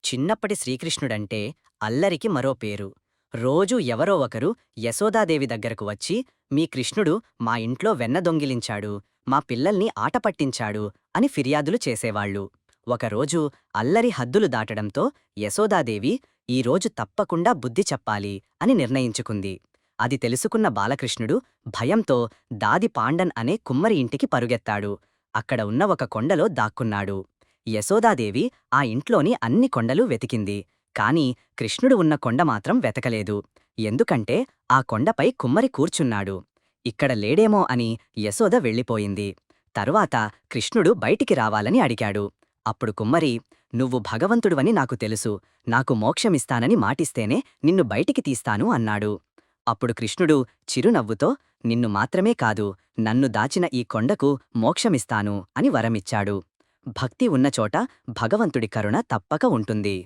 చిన్నప్పటి శ్రీకృష్ణుడంటే అల్లరికి మరో పేరు. రోజూ ఎవరో ఒకరు యశోదాదేవి దగ్గరకు వచ్చి, మీ కృష్ణుడు మా ఇంట్లో వెన్న దొంగిలించాడు, మా పిల్లల్ని ఆట పట్టించాడు అని ఫిర్యాదులు చేసేవాళ్ళు. ఒకరోజు అల్లరి హద్దులు దాటడంతో యశోదాదేవి ఈరోజు తప్పకుండా బుద్ధి చెప్పాలి అని నిర్ణయించుకుంది. అది తెలుసుకున్న బాలకృష్ణుడు భయంతో దాది పాండన్ అనే కుమ్మరి ఇంటికి పరుగెత్తాడు. అక్కడ ఉన్న ఒక కొండలో దాక్కున్నాడు. యశోదాదేవి ఆ ఇంట్లోని అన్ని కొండలూ వెతికింది. కాని కృష్ణుడు ఉన్న కొండ మాత్రం వెతకలేదు. ఎందుకంటే ఆ కొండపై కుమ్మరి కూర్చున్నాడు. ఇక్కడ లేడేమో అని యశోద వెళ్ళిపోయింది. తరువాత కృష్ణుడు బయటికి రావాలని అడిగాడు. అప్పుడు కుమ్మరి, నువ్వు భగవంతుడివని నాకు తెలుసు, నాకు మోక్షమిస్తానని మాటిస్తేనే నిన్ను బయటికి తీస్తాను అన్నాడు. అప్పుడు కృష్ణుడు చిరునవ్వుతో, నిన్ను మాత్రమే కాదు, నన్ను దాచిన ఈ కొండకు మోక్షమిస్తాను అని వరమిచ్చాడు. భక్తి ఉన్నచోట భగవంతుడి కరుణ తప్పక ఉంటుంది.